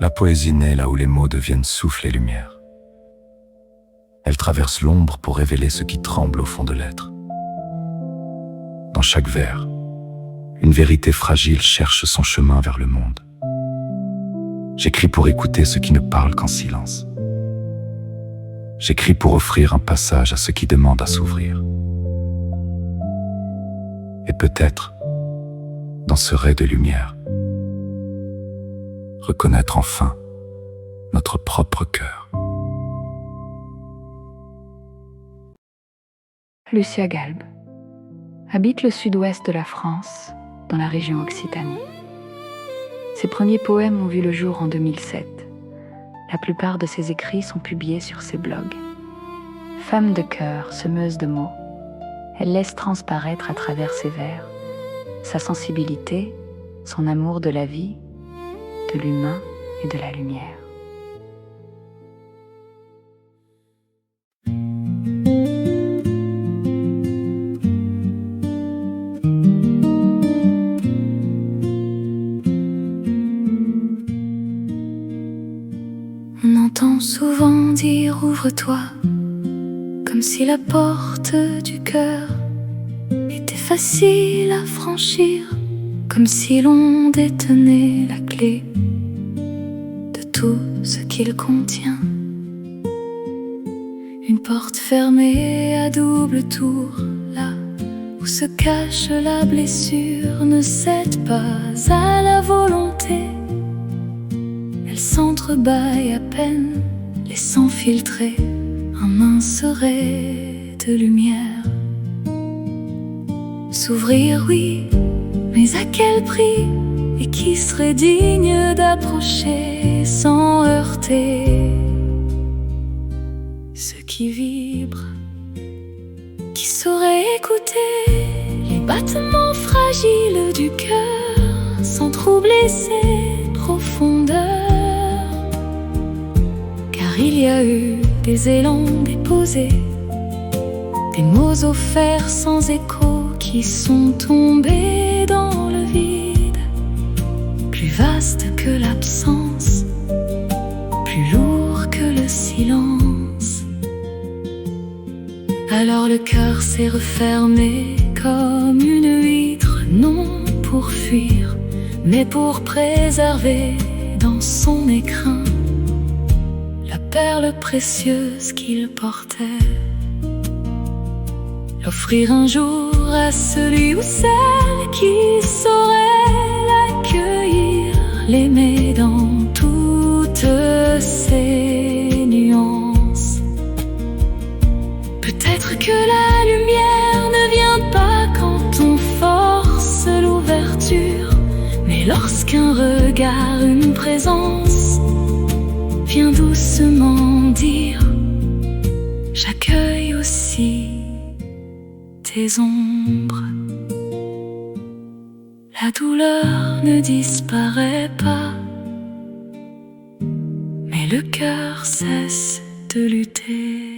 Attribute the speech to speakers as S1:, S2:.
S1: La poésie naît là où les mots deviennent souffle et lumière. Elle traverse l'ombre pour révéler ce qui tremble au fond de l'être. Dans chaque vers, une vérité fragile cherche son chemin vers le monde. J'écris pour écouter ce qui ne parle qu'en silence. J'écris pour offrir un passage à ceux qui demandent à s'ouvrir. Et peut-être, dans ce ray de lumière, reconnaître enfin notre propre cœur.
S2: Lucia Galbe habite le sud-ouest de la France, dans la région Occitanie. Ses premiers poèmes ont vu le jour en 2007. La plupart de ses écrits sont publiés sur ses blogs. Femme de cœur, semeuse de mots, elle laisse transparaître à travers ses vers sa sensibilité, son amour de la vie, de l'humain et de la lumière.
S3: On entend souvent dire ouvre-toi, comme si la porte du cœur était facile à franchir, comme si l'on détenait la clé de tout ce qu'il contient. Une porte fermée à double tour, là où se cache la blessure, ne cède pas à la volonté. Elle s'entrebâille à peine, laissant filtrer un mince ray de lumière. S'ouvrir, oui, mais à quel prix? Et qui serait digne d'approcher sans heurter ce qui vibre? Qui saurait écouter les battements fragiles du cœur sans troubler ses profondeurs? Car il y a eu des élans déposés, des mots offerts sans écho qui sont tombés dans le vide, plus vaste que l'absence, plus lourd que le silence. Alors le cœur s'est refermé comme une huître, non pour fuir, mais pour préserver dans son écrin la perle précieuse qu'il portait. L'offrir un jour à celui ou celle qui saurait l'accueillir, l'aimer dans toutes ses nuances. Peut-être que la lumière ne vient pas quand on force l'ouverture, mais lorsqu'un regard, une présence vient doucement dire: j'accueille aussi tes ombres. La douleur ne disparaît pas, mais le cœur cesse de lutter.